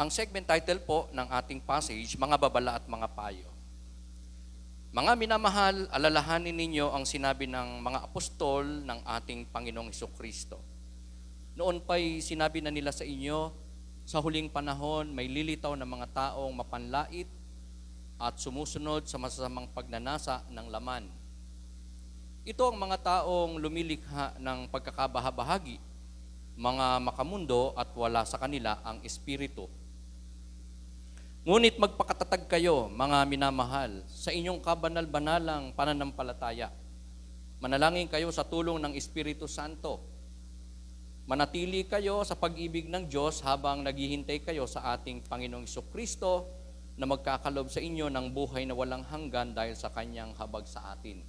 Ang segment title po ng ating passage, Mga Babala at Mga Payo. Mga minamahal, alalahanin ninyo ang sinabi ng mga apostol ng ating Panginoong Hesukristo. Noon pa'y sinabi na nila sa inyo, sa huling panahon may lilitaw na mga taong mapanlait at sumusunod sa masasamang pagnanasa ng laman. Ito ang mga taong lumilikha ng pagkakabahabahagi, mga makamundo at wala sa kanila ang espiritu. Ngunit magpakatatag kayo, mga minamahal, sa inyong kabanal-banalang pananampalataya. Manalangin kayo sa tulong ng Espiritu Santo. Manatili kayo sa pag-ibig ng Diyos habang naghihintay kayo sa ating Panginoong Hesukristo na magkakalob sa inyo ng buhay na walang hanggan dahil sa Kanyang habag sa atin.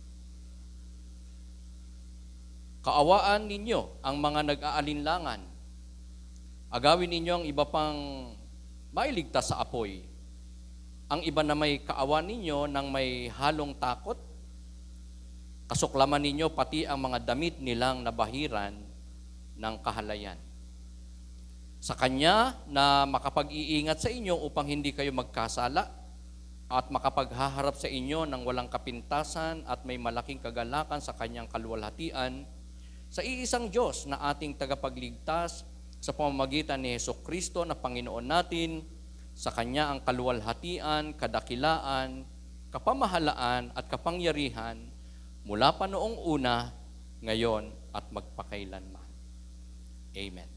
Kaawaan ninyo ang mga nag-aalinlangan. Agawin ninyo ang iba pang mailigtas sa apoy. Ang iba na may kaawa ninyo ng may halong takot. Kasuklaman ninyo pati ang mga damit nilang nabahiran ng kahalayan. Sa Kanya na makapag-iingat sa inyo upang hindi kayo magkasala at makapaghaharap sa inyo ng walang kapintasan at may malaking kagalakan sa Kanyang kaluwalhatian, sa iisang Diyos na ating tagapagligtas sa pamamagitan ni Hesukristo na Panginoon natin, sa Kanya ang kaluwalhatian, kadakilaan, kapamahalaan at kapangyarihan mula pa noong una, ngayon at magpakailanman. Amen.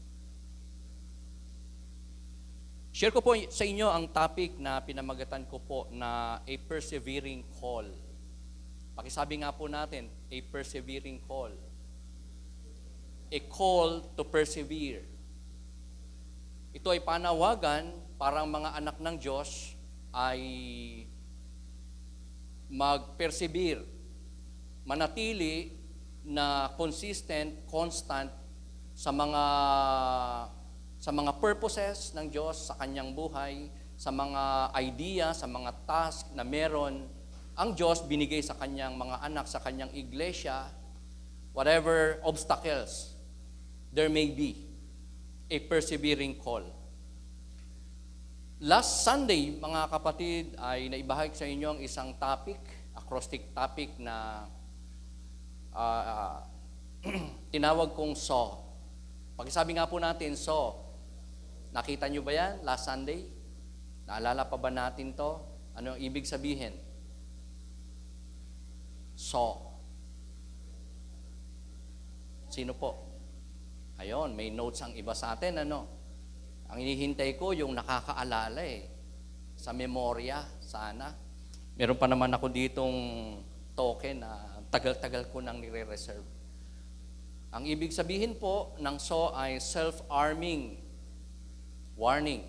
Share ko po sa inyo ang topic na pinamagatan ko po na a persevering call. Pakisabi nga po natin, a persevering call. A call to persevere. Ito ay panawagan para ang mga anak ng Diyos ay mag-persevere, manatili na consistent, constant sa mga purposes ng Diyos sa kanyang buhay, sa mga idea, sa mga task na meron ang Diyos binigay sa kanyang mga anak, sa kanyang iglesia, whatever obstacles there may be. A persevering call. Last Sunday, mga kapatid, ay naibahagi sa inyo ang isang topic, acrostic topic na tinawag kong SAW. Pakisabi nga po natin, SAW. Nakita nyo ba yan last Sunday? Naalala pa ba natin to? Ano ang ibig sabihin? SAW. Sino po? Ayon, may notes ang iba sa atin, ano? Ang hinihintay ko yung nakakaalala sa memorya, sana. Meron pa naman ako ditong token na tagal-tagal ko nang nire-reserve. Ang ibig sabihin po ng SAW ay self-arming warning.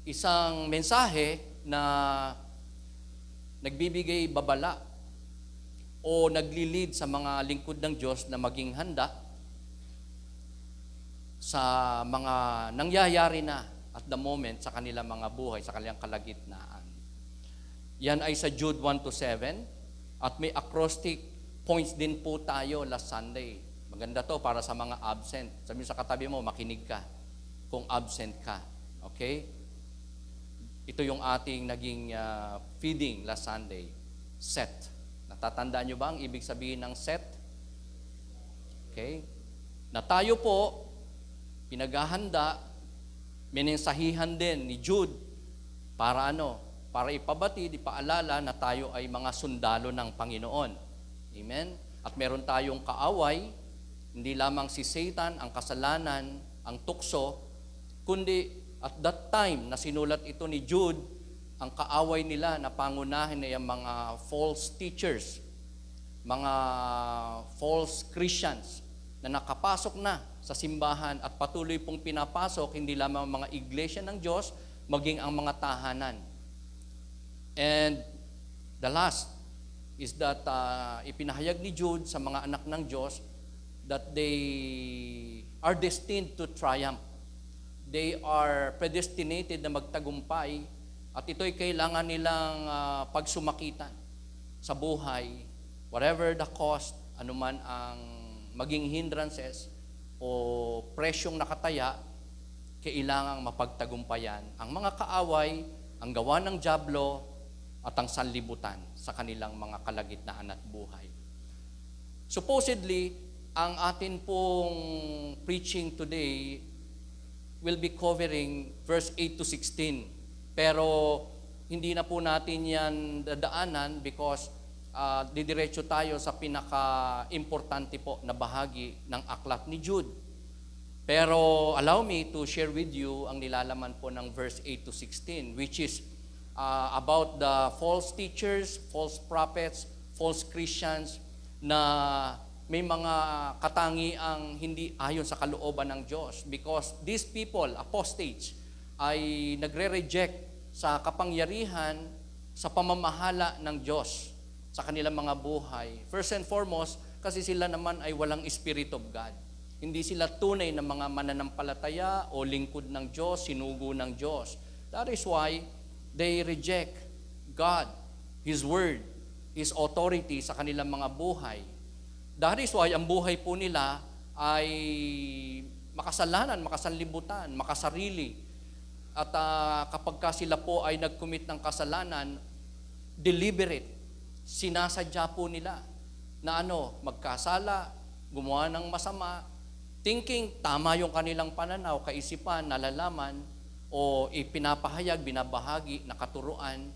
Isang mensahe na nagbibigay babala o nagli-lead sa mga lingkod ng Diyos na maging handa sa mga nangyayari na at the moment sa kanilang mga buhay, sa kanilang kalagitnaan. Yan ay sa Jude 1-7 at may acrostic points din po tayo last Sunday. Maganda to para sa mga absent. Sabi sa katabi mo, makinig ka kung absent ka. Okay? Ito yung ating naging feeding last Sunday. Set. Natatandaan nyo ba ang ibig sabihin ng set? Okay? Na tayo po, pinaghahanda, minensahihan din ni Jude para ano? Para ipabati, ipaalala na tayo ay mga sundalo ng Panginoon. Amen? At meron tayong kaaway, hindi lamang si Satan, ang kasalanan, ang tukso, kundi at that time na sinulat ito ni Jude, ang kaaway nila na pangunahin ay ang mga false teachers, mga false Christians na nakapasok na sa simbahan at patuloy pong pinapasok hindi lamang ang mga iglesia ng Diyos, maging ang mga tahanan. And the last is that ipinahayag ni Jude sa mga anak ng Diyos that they are destined to triumph. They are predestinated na magtagumpay at ito'y kailangan nilang pagsumakitan sa buhay, whatever the cost, anuman ang maging hindrances, o presyong nakataya, kailangang mapagtagumpayan ang mga kaaway, ang gawa ng dyablo, at ang sanlibutan sa kanilang mga kalagitnaan at buhay. Supposedly, ang atin pong preaching today will be covering verse 8 to 16. Pero hindi na po natin yan dadaanan because didiretso tayo sa pinaka-importante po na bahagi ng aklat ni Jude. Pero allow me to share with you ang nilalaman po ng verse 8 to 16, which is about the false teachers, false prophets, false Christians na may mga katangiang hindi ayon sa kalooban ng Diyos. Because these people, apostates, ay nagre-reject sa kapangyarihan sa pamamahala ng Diyos sa kanilang mga buhay. First and foremost, kasi sila naman ay walang Spirit of God. Hindi sila tunay na mga mananampalataya o lingkod ng Diyos, sinugo ng Diyos. That is why they reject God, His Word, His authority sa kanilang mga buhay. That is why ang buhay po nila ay makasalanan, makasanlibutan, makasarili. At kapag ka sila po ay nag-commit ng kasalanan, deliberate, sinasadya po nila na magkasala, gumawa ng masama, thinking tama yung kanilang pananaw, kaisipan, nalalaman, o ipinapahayag, binabahagi, nakaturuan.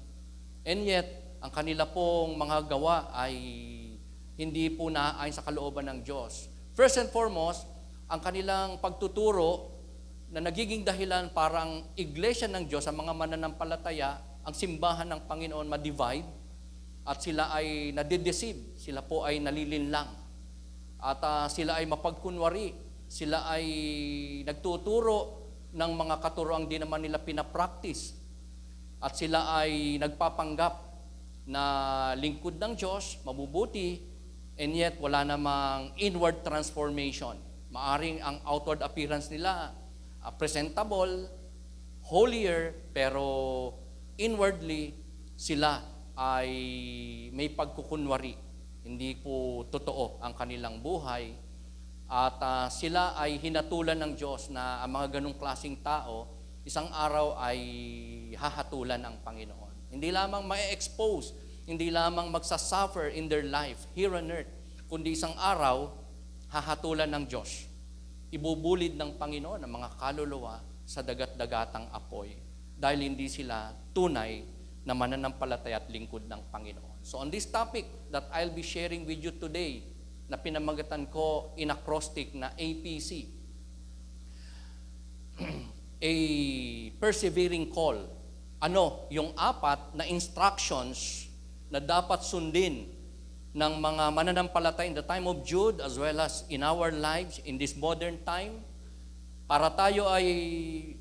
And yet, ang kanila pong mga gawa ay hindi po naaayon sa kalooban ng Diyos. First and foremost, ang kanilang pagtuturo na nagiging dahilan parang iglesia ng Diyos, ang mga mananampalataya, ang simbahan ng Panginoon ma-divide at sila ay nadideceive, sila po ay nalilinlang. At sila ay mapagkunwari, sila ay nagtuturo ng mga katuroang di naman nila pinapractice. At sila ay nagpapanggap na lingkod ng Diyos, mabubuti, and yet wala namang inward transformation. Maaring ang outward appearance nila presentable, holier, pero inwardly sila ay may pagkukunwari. Hindi po totoo ang kanilang buhay. At sila ay hinatulan ng Diyos na ang mga ganong klaseng tao, isang araw ay hahatulan ang Panginoon. Hindi lamang ma-expose, hindi lamang magsasuffer in their life here on earth, kundi isang araw, hahatulan ng Diyos. Ibubulid ng Panginoon ang mga kaluluwa sa dagat-dagatang apoy dahil hindi sila tunay na mananampalataya at lingkod ng Panginoon. So on this topic that I'll be sharing with you today, na pinamagatan ko in acrostic na APC, a persevering call. Yung 4 na instructions na dapat sundin ng mga mananampalataya in the time of Jude as well as in our lives in this modern time para tayo ay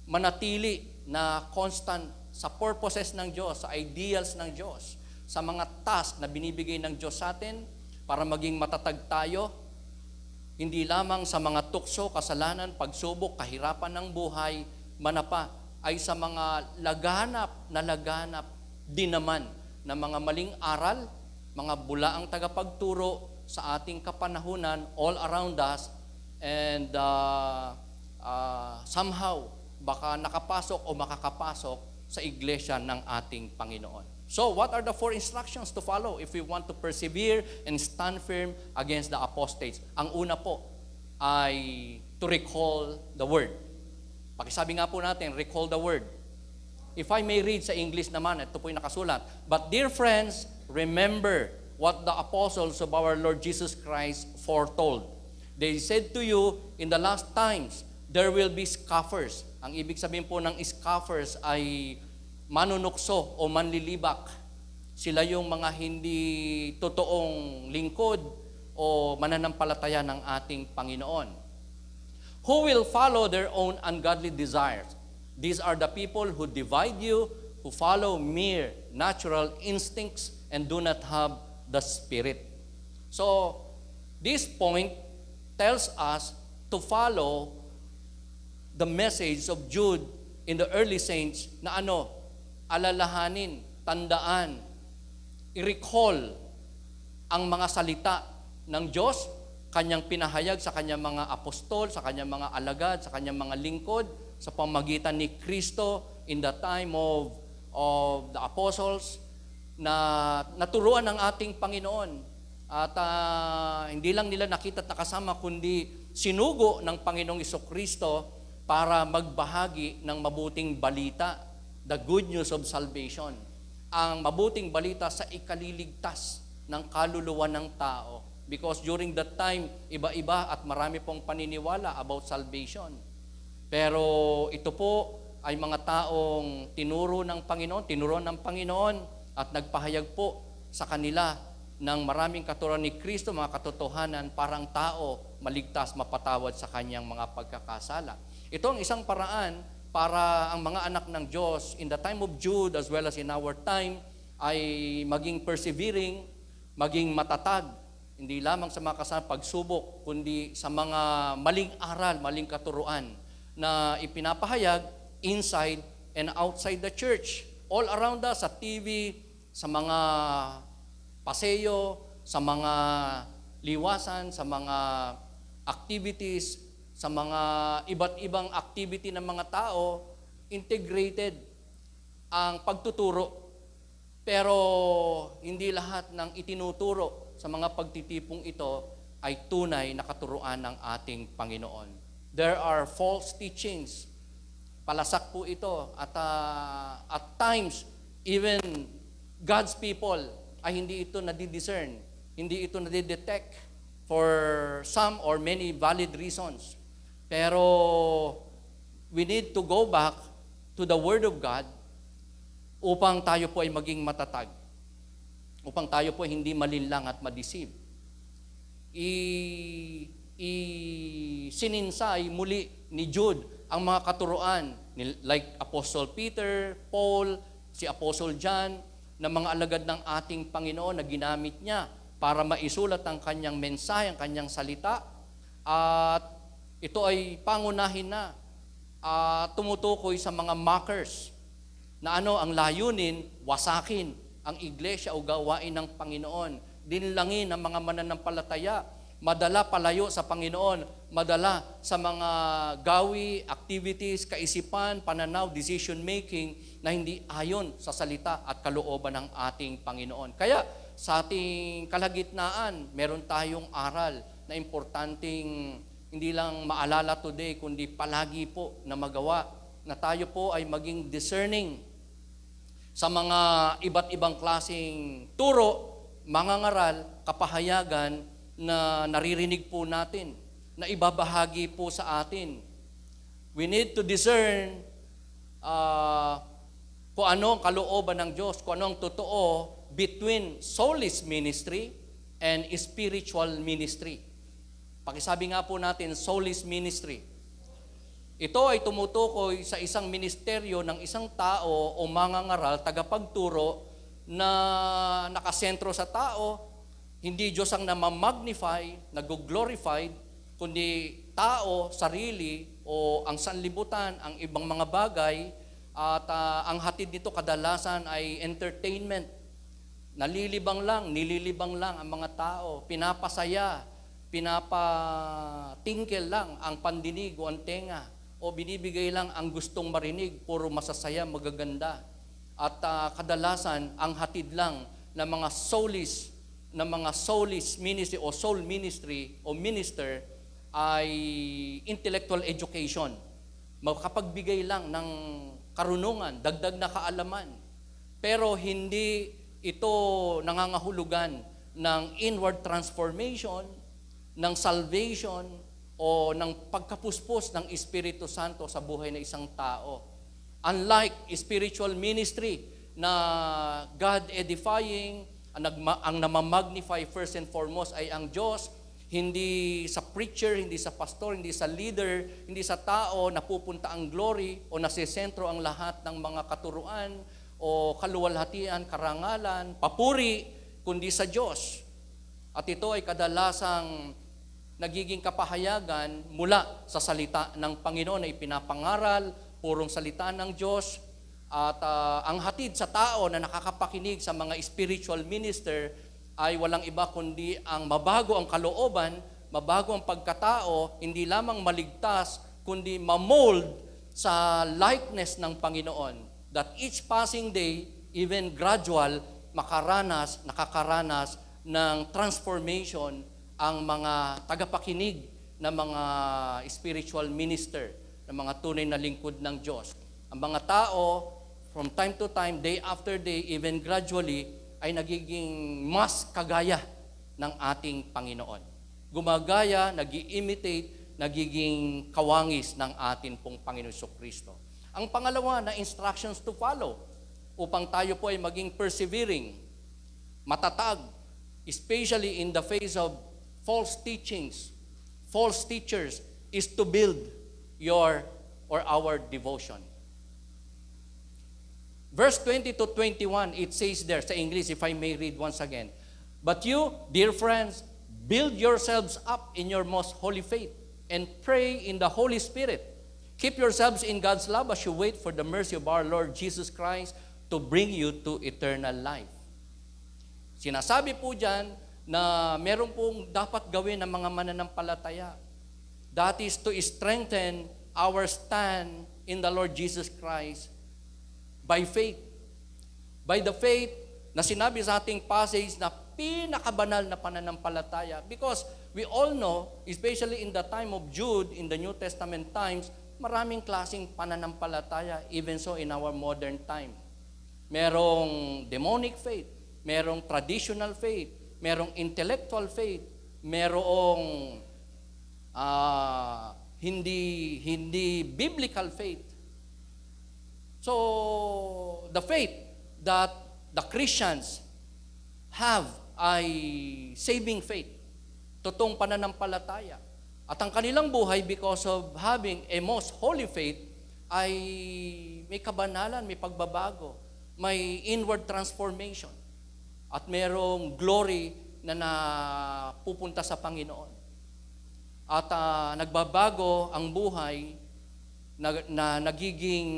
manatili na constant sa purposes ng Diyos, sa ideals ng Diyos, sa mga task na binibigay ng Diyos sa atin para maging matatag tayo, hindi lamang sa mga tukso, kasalanan, pagsubok, kahirapan ng buhay, manapa, ay sa mga laganap din naman na mga maling aral, mga bulaang tagapagturo sa ating kapanahunan all around us, and somehow baka nakapasok o makakapasok sa iglesia ng ating Panginoon. So, what are the 4 instructions to follow if we want to persevere and stand firm against the apostates? Ang una po ay to recall the word. Pakisabi nga po natin, recall the word. If I may read sa English naman, ito po yung nakasulat. But dear friends, remember what the apostles of our Lord Jesus Christ foretold. They said to you, in the last times, there will be scoffers. Ang ibig sabihin po ng scoffers ay manunukso o manlilibak. Sila yung mga hindi totoong lingkod o mananampalataya ng ating Panginoon. Who will follow their own ungodly desires? These are the people who divide you, who follow mere natural instincts and do not have the Spirit. So, this point tells us to follow the message of Jude in the early saints na alalahanin, tandaan, i-recall ang mga salita ng Diyos, kanyang pinahayag sa kanyang mga apostol, sa kanyang mga alagad, sa kanyang mga lingkod, sa pamagitan ni Kristo in the time of the apostles, na naturuan ng ating Panginoon. At hindi lang nila nakita at nakasama, kundi sinugo ng Panginoong Jesucristo para magbahagi ng mabuting balita, the good news of salvation. Ang mabuting balita sa ikaliligtas ng kaluluwa ng tao. Because during that time, iba-iba at marami pong paniniwala about salvation. Pero ito po ay mga taong tinuro ng Panginoon at nagpahayag po sa kanila ng maraming katuruan ni Kristo, mga katotohanan, parang tao maligtas, mapatawad sa kanyang mga pagkakasala. Ito ang isang paraan para ang mga anak ng Diyos in the time of Jude as well as in our time ay maging persevering, maging matatag, hindi lamang sa mga kasamang pagsubok, kundi sa mga maling aral, maling katuruan na ipinapahayag inside and outside the church. All around us, sa TV, sa mga paseyo, sa mga liwasan, sa mga activities, sa mga iba't ibang activity ng mga tao, integrated ang pagtuturo. Pero hindi lahat ng itinuturo sa mga pagtitipong ito ay tunay na katuruan ng ating Panginoon. There are false teachings. Palasak po ito. At times, even God's people ay hindi ito nadidiscern, hindi ito nadidetect for some or many valid reasons. Pero we need to go back to the Word of God upang tayo po ay maging matatag, upang tayo po hindi malinlang at madeceive. Sininsay muli ni Jude ang mga katuruan like Apostle Peter, Paul, si Apostle John, na mga alagad ng ating Panginoon na ginamit niya para maisulat ang kanyang mensahe, ang kanyang salita. At ito ay pangunahin na tumutukoy sa mga mockers na ang layunin, wasakin ang iglesia o gawain ng Panginoon. Dinlangin ang mga mananampalataya, madala palayo sa Panginoon, madala sa mga gawi, activities, kaisipan, pananaw, decision making na hindi ayon sa salita at kalooban ng ating Panginoon. Kaya sa ating kalagitnaan, meron tayong aral na importanteng hindi lang maalala today, kundi palagi po na magawa na tayo po ay maging discerning sa mga iba't ibang klaseng turo, mangangaral, kapahayagan na naririnig po natin, na ibabahagi po sa atin. We need to discern kung ano ang kalooban ng Diyos, kung ano ang totoo between soulless ministry and spiritual ministry. Pakisabi nga po natin, soulless ministry. Ito ay tumutukoy sa isang ministeryo ng isang tao o mangangaral, tagapagturo na nakasentro sa tao, hindi Diyos ang namamagnify, nag-glorified, kundi tao, sarili, o ang sanlibutan, ang ibang mga bagay, at ang hatid nito kadalasan ay entertainment. Nililibang lang ang mga tao, pinapasaya, pinapatingkel lang ang pandinig o ang tenga, o binibigay lang ang gustong marinig, puro masasaya, magaganda. At kadalasan, ang hatid lang ng mga soulless ministry o soul ministry o minister ay intellectual education. Makapagbigay lang ng karunungan, dagdag na kaalaman. Pero hindi ito nangangahulugan ng inward transformation, ng salvation, o ng pagkapuspos ng Espiritu Santo sa buhay ng isang tao. Unlike spiritual ministry na God-edifying, ang namamagnify first and foremost ay ang Diyos, hindi sa preacher, hindi sa pastor, hindi sa leader, hindi sa tao napupunta ang glory o nasisentro ang lahat ng mga katuruan o kaluwalhatian, karangalan, papuri, kundi sa Diyos. At ito ay kadalasang nagiging kapahayagan mula sa salita ng Panginoon na ipinapangaral, purong salita ng Diyos, at ang hatid sa tao na nakakapakinig sa mga spiritual minister ay walang iba kundi ang mabago ang kalooban, mabago ang pagkatao, hindi lamang maligtas, kundi ma-mold sa likeness ng Panginoon. That each passing day, even gradual, nakakaranas ng transformation ang mga tagapakinig ng mga spiritual minister, ng mga tunay na lingkod ng Diyos. Ang mga tao, from time to time, day after day, even gradually, ay nagiging mas kagaya ng ating Panginoon. Gumagaya, nag-i-imitate, nagiging kawangis ng ating pong Panginoon Kristo. Ang pangalawa na instructions to follow upang tayo po ay maging persevering, matatag, especially in the face of false teachings, false teachers, is to build your or our devotion. Verse 20 to 21, it says there sa English, if I may read once again. But you, dear friends, build yourselves up in your most holy faith and pray in the Holy Spirit. Keep yourselves in God's love as you wait for the mercy of our Lord Jesus Christ to bring you to eternal life. Sinasabi po dyan na meron pong dapat gawin ng mga mananampalataya. That is to strengthen our stand in the Lord Jesus Christ by faith. By the faith na sinabi sa ating passage na pinakabanal na pananampalataya. Because we all know, especially in the time of Jude, in the New Testament times, maraming klaseng pananampalataya, even so in our modern time. Merong demonic faith, merong traditional faith, merong intellectual faith, merong hindi biblical faith. So, the faith that the Christians have ay saving faith, totoong pananampalataya. At ang kanilang buhay, because of having a most holy faith, ay may kabanalan, may pagbabago, may inward transformation, at merong glory na napupunta sa Panginoon. At nagbabago ang buhay na nagiging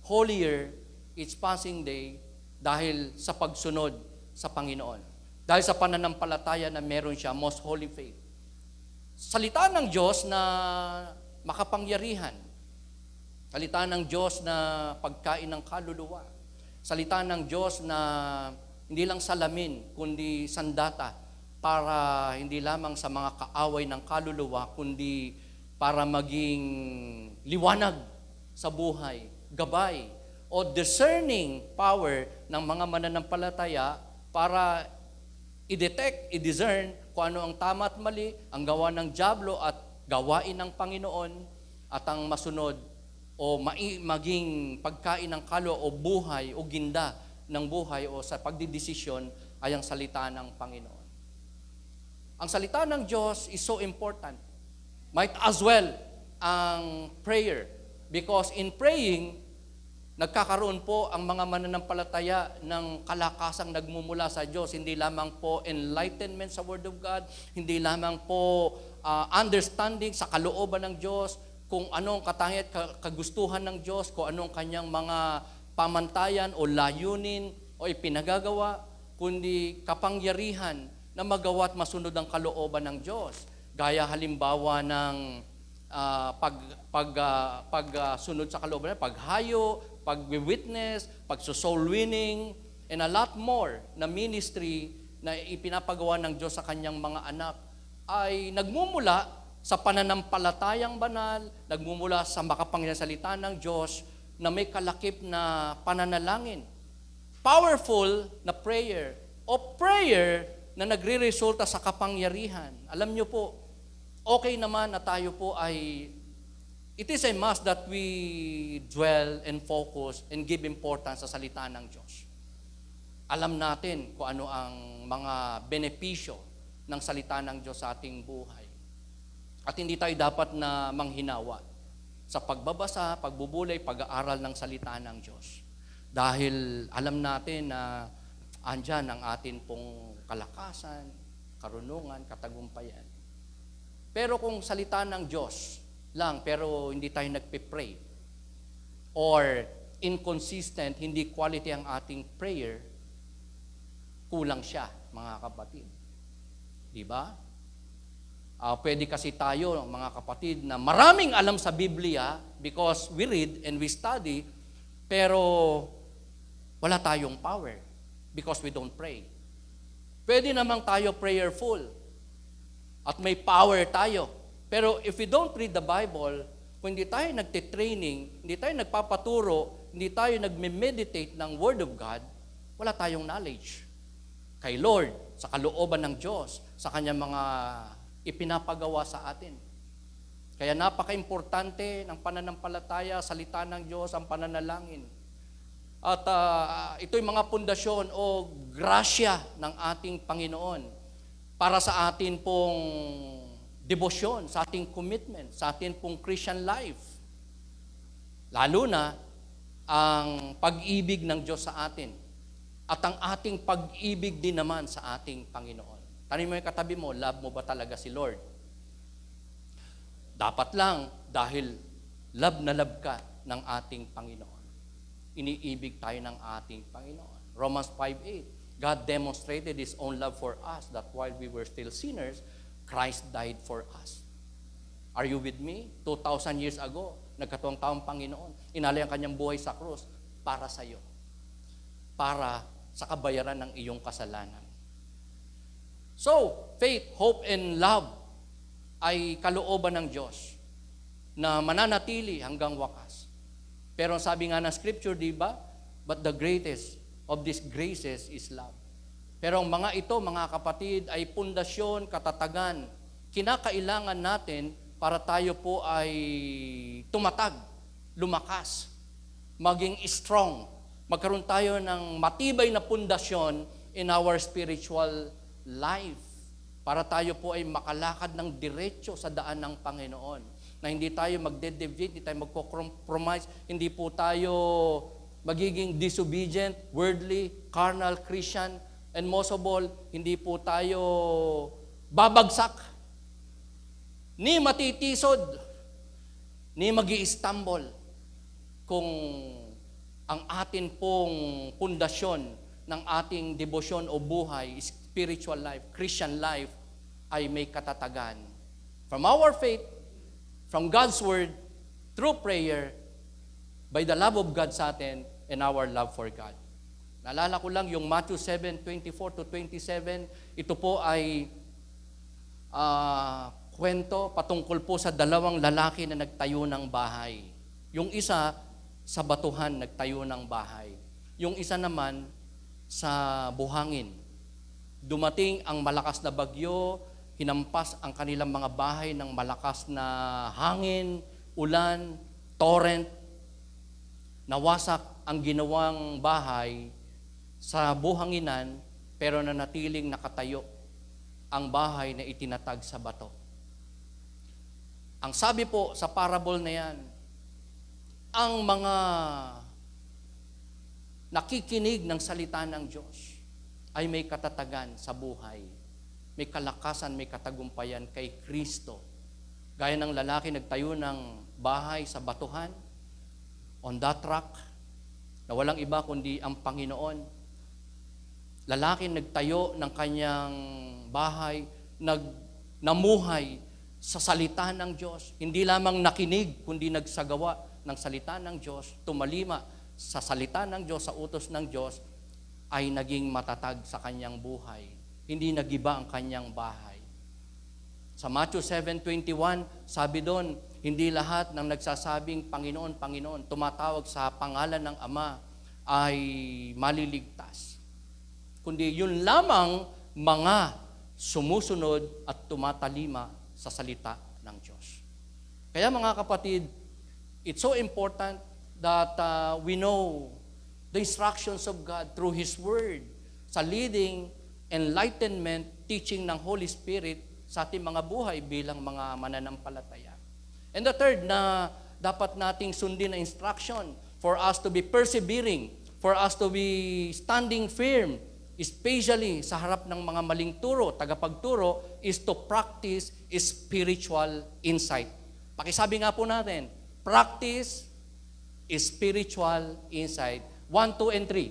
holier each passing day dahil sa pagsunod sa Panginoon. Dahil sa pananampalataya na meron siya, most holy faith. Salita ng Diyos na makapangyarihan. Salita ng Diyos na pagkain ng kaluluwa. Salita ng Diyos na hindi lang salamin, kundi sandata para hindi lamang sa mga kaaway ng kaluluwa, kundi para maging liwanag sa buhay, gabay, o discerning power ng mga mananampalataya para i-detect, i-discern kung ano ang tama at mali, ang gawa ng dyablo at gawain ng Panginoon, at ang masunod o maging pagkain ng kaluluwa o buhay o ginda ng buhay o sa pagdidesisyon ay ang salita ng Panginoon. Ang salita ng Diyos is so important. Might as well ang prayer. Because in praying, nagkakaroon po ang mga mananampalataya ng kalakasang nagmumula sa Diyos. Hindi lamang po enlightenment sa Word of God, hindi lamang po understanding sa kalooban ng Diyos, kung anong katangian at kagustuhan ng Diyos, kung anong kanyang mga pamantayan o layunin o ipinagagawa, kundi kapangyarihan na magawa at masunod ang kalooban ng Diyos. Gaya halimbawa ng pagsunod sa kalooban, paghayo, pag-witness, pag-soul winning, and a lot more na ministry na ipinapagawa ng Diyos sa kanyang mga anak ay nagmumula sa pananampalatayang banal, nagmumula sa makapangyarihang salita ng Diyos na may kalakip na pananalangin. Powerful na prayer o prayer na nagre-resulta sa kapangyarihan. Alam nyo po, okay naman na tayo po ay it is a must that we dwell and focus and give importance sa salita ng Diyos. Alam natin kung ano ang mga benepisyo ng salita ng Diyos sa ating buhay. At hindi tayo dapat na manghinawa sa pagbabasa, pagbubulay, pag-aaral ng salita ng Diyos. Dahil alam natin na andyan ang atin pong kalakasan, karunungan, katagumpayan. Pero kung salita ng Diyos lang, pero hindi tayo nagpe-pray, or inconsistent, hindi quality ang ating prayer, kulang siya, mga kapatid. Di ba? Pwede kasi tayo, mga kapatid, na maraming alam sa Biblia because we read and we study, pero wala tayong power because we don't pray. Pwede namang tayo prayerful at may power tayo. Pero if we don't read the Bible, kung hindi tayo nagtitraining, hindi tayo nagpapaturo, hindi tayo nagme-meditate ng Word of God, wala tayong knowledge kay Lord, sa kalooban ng Diyos, sa Kanyang mga ipinapagawa sa atin. Kaya napaka-importante ng pananampalataya, salita ng Diyos, ang pananalangin. At ito'y mga pundasyon o grasya ng ating Panginoon para sa atin pong debosyon, sa ating commitment, sa ating pong Christian life. Lalo na ang pag-ibig ng Diyos sa atin at ang ating pag-ibig din naman sa ating Panginoon. Tanong mo yung katabi mo, love mo ba talaga si Lord? Dapat lang dahil love na love ka ng ating Panginoon. Iniibig tayo ng ating Panginoon. Romans 5:8, God demonstrated His own love for us that while we were still sinners, Christ died for us. Are you with me? 2,000 years ago, nagkatuwang taong Panginoon, inalay ang kanyang buhay sa krus para sa iyo. Para sa kabayaran ng iyong kasalanan. So, faith, hope, and love ay kalooban ng Diyos na mananatili hanggang wakas. Pero sabi nga ng Scripture, di ba? But the greatest of these graces is love. Pero ang mga ito, mga kapatid, ay pundasyon, katatagan, kinakailangan natin para tayo po ay tumatag, lumakas, maging strong, magkaroon tayo ng matibay na pundasyon in our spiritual life para tayo po ay makalakad ng diretso sa daan ng Panginoon. Na hindi tayo magde-deviate, hindi tayo magko-compromise, hindi po tayo magiging disobedient, worldly, carnal, Christian, and most of all, hindi po tayo babagsak, ni matitisod, ni magi-stumble kung ang atin pong pundasyon ng ating debosyon o buhay, spiritual life, Christian life, ay may katatagan. From our faith, from God's Word, through prayer, by the love of God sa atin, and our love for God. Naalala ko lang yung Matthew 7:24-27, ito po ay kwento patungkol po sa dalawang lalaki na nagtayo ng bahay. Yung isa, sa batuhan nagtayo ng bahay. Yung isa naman, sa buhangin. Dumating ang malakas na bagyo, hinampas ang kanilang mga bahay ng malakas na hangin, ulan, torrent. Nawasak ang ginawang bahay sa buhanginan, pero nanatiling nakatayo ang bahay na itinatag sa bato. Ang sabi po sa parable na yan, ang mga nakikinig ng salita ng Diyos ay may katatagan sa buhay. May kalakasan, may katagumpayan kay Kristo. Gaya ng lalaki nagtayo ng bahay sa batuhan, on that rock, na walang iba kundi ang Panginoon. Lalaki nagtayo ng kanyang bahay, namuhay sa salita ng Diyos. Hindi lamang nakinig, kundi nagsagawa ng salita ng Diyos, tumalima sa salita ng Diyos, sa utos ng Diyos, ay naging matatag sa kanyang buhay. Hindi nagiba ang kanyang bahay. Sa Matthew 7:21, sabi doon, hindi lahat ng nagsasabing Panginoon, Panginoon, tumatawag sa pangalan ng Ama ay maliligtas. Kundi yun lamang mga sumusunod at tumatalima sa salita ng Diyos. Kaya mga kapatid, it's so important that we know the instructions of God through His Word sa leading, enlightenment, teaching ng Holy Spirit sa ating mga buhay bilang mga mananampalataya. And the third na dapat nating sundin na instruction for us to be persevering, for us to be standing firm, especially sa harap ng mga maling turo, tagapagturo, is to practice spiritual insight. Pakisabi nga po natin, practice spiritual insight. 1, 2, and 3.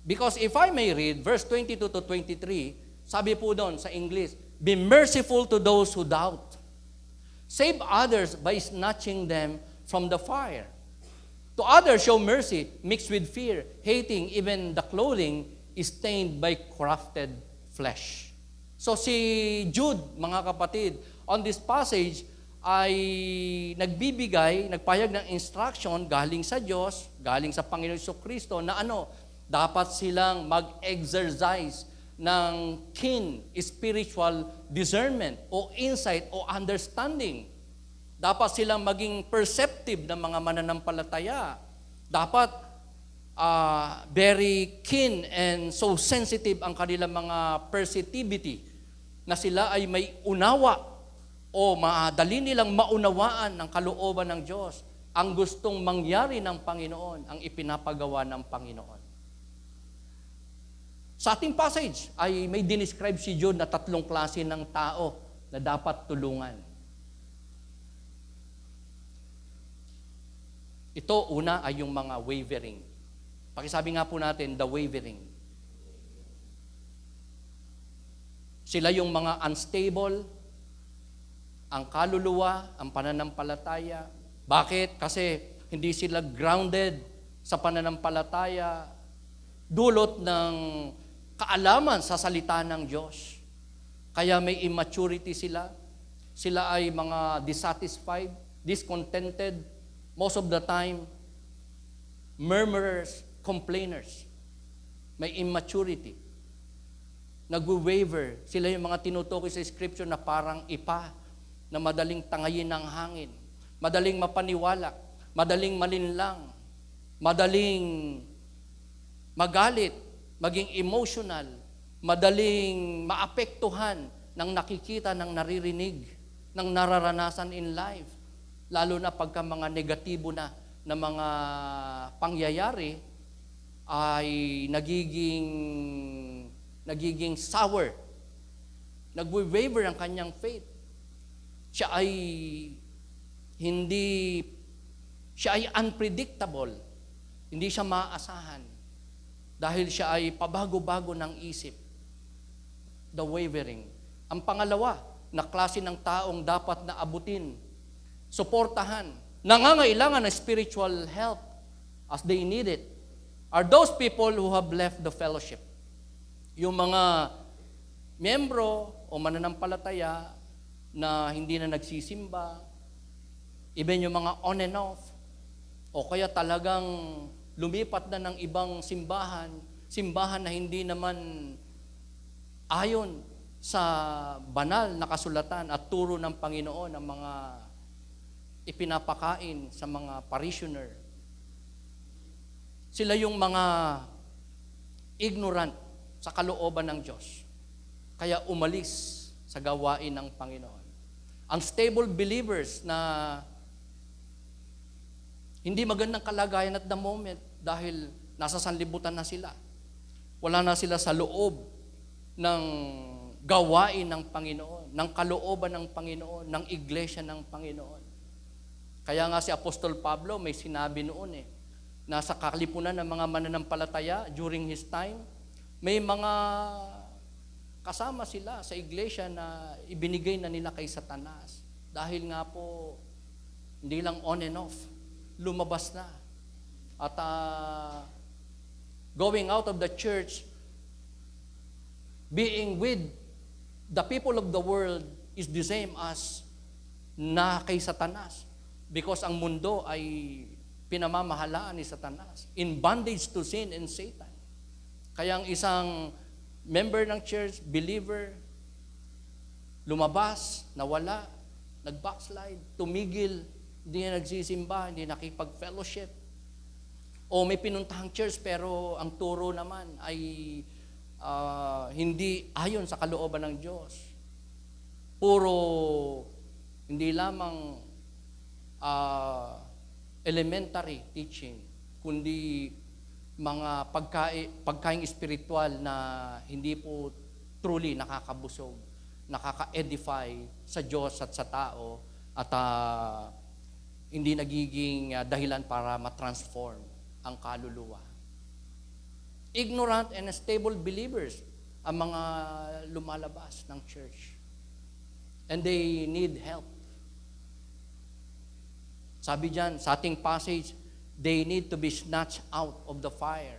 Because if I may read, verse 22 to 23, Sabi po doon sa English, be merciful to those who doubt. Save others by snatching them from the fire. To others, show mercy mixed with fear, hating even the clothing is stained by corrupted flesh. So si Jude, mga kapatid, on this passage ay nagpayag ng instruction galing sa Diyos, galing sa Panginoon Jesucristo na dapat silang mag-exercise ng keen spiritual discernment o insight o understanding. Dapat silang maging perceptive ng mga mananampalataya. Dapat very keen and so sensitive ang kanilang mga perceptivity na sila ay may unawa o madali nilang maunawaan ng kalooban ng Diyos, ang gustong mangyari ng Panginoon, ang ipinapagawa ng Panginoon. Sa ating passage ay may dinescribe si Jude na 3 klase ng tao na dapat tulungan. Ito, una ay yung mga wavering. Pakisabi nga po natin, the wavering. Sila yung mga unstable, ang kaluluwa, ang pananampalataya. Bakit? Kasi hindi sila grounded sa pananampalataya, dulot ng kaalaman sa salita ng Diyos. Kaya may immaturity sila. Sila ay mga dissatisfied, discontented, most of the time, murmurers, complainers. May immaturity. Nag-waver. Sila yung mga tinutukoy sa Scripture na parang ipa, na madaling tangayin ng hangin, madaling mapaniwala, madaling malinlang, madaling magalit, maging emotional, madaling maapektuhan ng nakikita, ng naririnig, ng nararanasan in life. Lalo na pagka mga negatibo na mga pangyayari ay nagiging sour. Nagwe-waver ang kanyang faith. Siya ay unpredictable. Hindi siya maaasahan. Dahil siya ay pabago-bago ng isip. The wavering. Ang pangalawa na klase ng taong dapat na abutin, suportahan, nangangailangan ng spiritual help as they need it, are those people who have left the fellowship. Yung mga miyembro o mananampalataya na hindi na nagsisimba, even yung mga on and off, o kaya talagang lumipat na ng ibang simbahan na hindi naman ayon sa banal na kasulatan at turo ng Panginoon ang mga ipinapakain sa mga parishioner. Sila yung mga ignorant sa kalooban ng Diyos. Kaya umalis sa gawain ng Panginoon. Unstable believers na hindi magandang kalagayan at the moment dahil nasa sanlibutan na sila. Wala na sila sa loob ng gawain ng Panginoon, ng kalooban ng Panginoon, ng iglesia ng Panginoon. Kaya nga si Apostol Pablo may sinabi noon na sa kalipunan ng mga mananampalataya during his time, may mga kasama sila sa iglesia na ibinigay na nila kay Satanas. Dahil nga po, hindi lang on and off, lumabas na. At going out of the church, being with the people of the world is the same as na kay Satanas. Because ang mundo ay pinamamahalaan ni Satanas. In bondage to sin and Satan. Kaya ang isang member ng church, believer, lumabas, nawala, nag-backslide, tumigil, hindi na nagsisimba, hindi nakipag-fellowship. O may pinuntahang church pero ang turo naman ay hindi ayon sa kalooban ng Diyos. Puro, hindi lamang elementary teaching, kundi mga pagkaing espiritual na hindi po truly nakakabusog, nakaka-edify sa Diyos at sa tao at hindi nagiging dahilan para matransform ang kaluluwa. Ignorant and unstable believers ang mga lumalabas ng church. And they need help. Sabi diyan, sa ating passage, they need to be snatched out of the fire.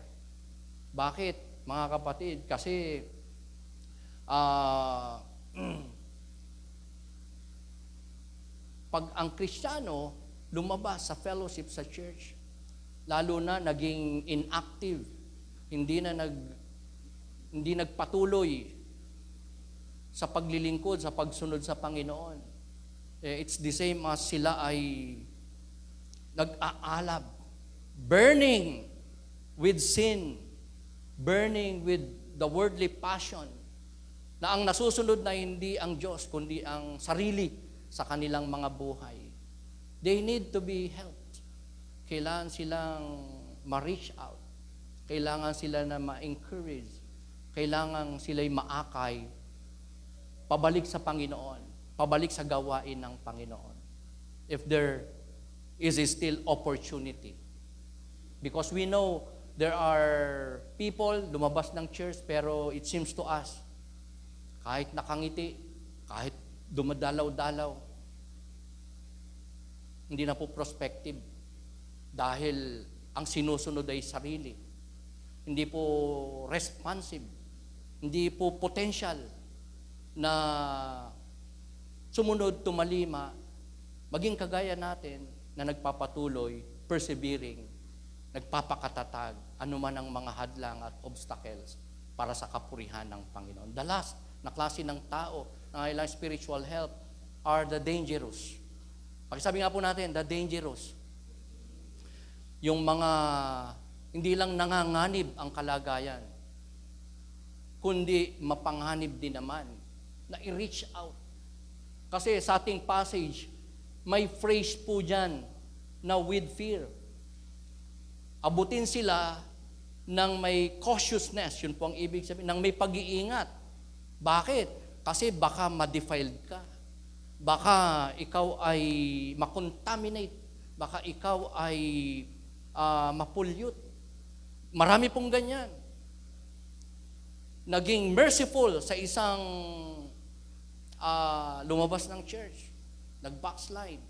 Bakit, mga kapatid? Kasi, pag ang Kristiyano lumabas sa fellowship sa church, lalo na naging inactive, hindi nagpatuloy sa paglilingkod, sa pagsunod sa Panginoon. It's the same as sila ay nag-aalab, burning with sin, burning with the worldly passion, na ang nasusunod na hindi ang Diyos, kundi ang sarili sa kanilang mga buhay. They need to be helped. Kailangan silang ma-reach out. Kailangan sila na ma-encourage. Kailangan sila'y maakay pabalik sa Panginoon, pabalik sa gawain ng Panginoon. If there is still opportunity. Because we know there are people lumabas ng church pero it seems to us, kahit nakangiti, kahit dumadalaw-dalaw, hindi na po prospective dahil ang sinusunod ay sarili. Hindi po responsive, hindi po potential na sumunod, tumalima, maging kagaya natin na nagpapatuloy, persevering, nagpapakatatag, anuman ang mga hadlang at obstacles para sa kapurihan ng Panginoon. The last na klase ng tao na kailangang spiritual help are the dangerous. Pakisabi nga po natin, the dangerous. Yung mga hindi lang nanganganib ang kalagayan, kundi mapanganib din naman na i-reach out. Kasi sa ating passage, may phrase po dyan na with fear. Abutin sila ng may cautiousness, yun po ang ibig sabihin, ng may pag-iingat. Bakit? Kasi baka ma-defiled ka. Baka ikaw ay makontaminate. Baka ikaw ay mapollute. Marami pong ganyan. Naging merciful sa isang lumabas ng church. Nag-backslide.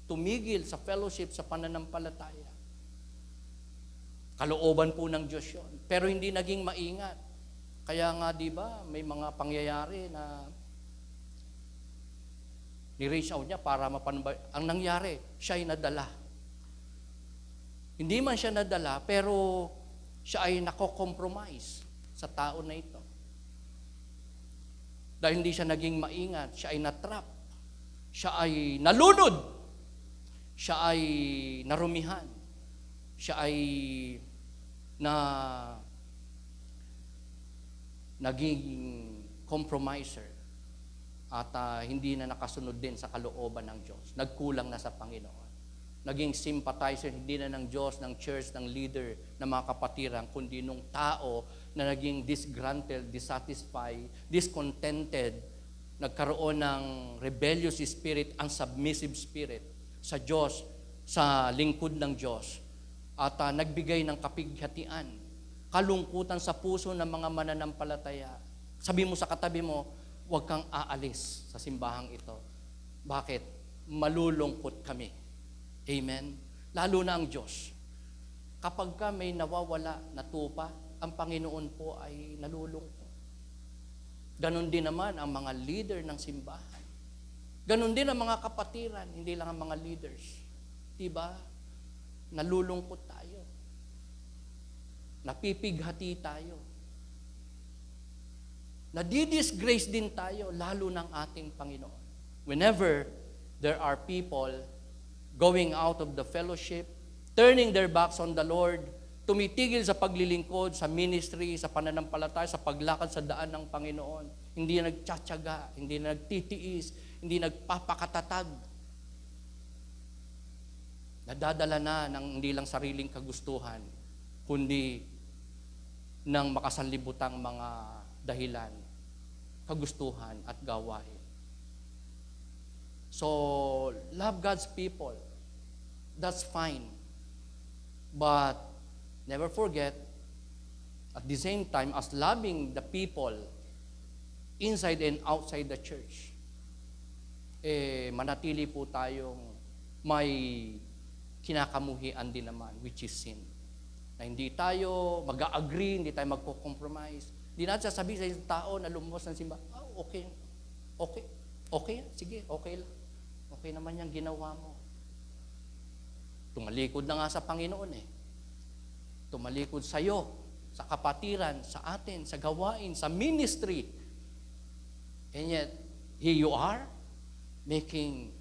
Tumigil sa fellowship, sa pananampalataya. Kalooban po ng Diyos yun. Pero hindi naging maingat. Kaya nga, di ba, may mga pangyayari na ni-reach out niya para mapanubay. Ang nangyari, siya ay nadala. Hindi man siya nadala, pero siya ay nako-compromise sa tao na ito. Dahil hindi siya naging maingat, siya ay natrap. Siya ay nalunod. Siya ay narumihan. Siya ay naging compromiser at hindi na nakasunod din sa kalooban ng Diyos. Nagkulang na sa Panginoon. Naging sympathizer, hindi na ng Diyos, ng church, ng leader, ng mga kapatiran, kundi nung tao na naging disgruntled, dissatisfied, discontented, nagkaroon ng rebellious spirit, unsubmissive spirit sa Diyos, sa lingkod ng Diyos, at nagbigay ng kapighatian, kalungkutan sa puso ng mga mananampalataya. Sabi mo sa katabi mo, huwag kang aalis sa simbahang ito. Bakit? Malulungkot kami. Amen? Lalo na ang Diyos. Kapag ka may nawawala na tupa, ang Panginoon po ay nalulungkot. Ganon din naman ang mga leader ng simbahan. Ganon din ang mga kapatiran, hindi lang ang mga leaders. Diba? Nalulungkot tayo. Napipighati tayo. Nadidisgrace din tayo, lalo ng ating Panginoon. Whenever there are people going out of the fellowship, turning their backs on the Lord, tumitigil sa paglilingkod, sa ministry, sa pananampalataya, sa paglakad sa daan ng Panginoon, hindi na nagtsatsaga, hindi na nagtitiis, hindi nagpapakatatag, nadadala na ng hindi lang sariling kagustuhan, kundi ng makasanlibutang mga dahilan, kagustuhan at gawain. So, love God's people. That's fine. But never forget, at the same time, as loving the people inside and outside the church, manatili po tayong may kinakamuhian din naman, which is sin. Na hindi tayo mag-agree, hindi tayo magko-compromise. Hindi natin sasabihin sa isang tao na lumabas ng simba, okay, sige, okay lang. Okay naman yung ginawa mo. Tumalikod na nga sa Panginoon Tumalikod sa iyo, sa kapatiran, sa atin, sa gawain, sa ministry. And yet, here you are, making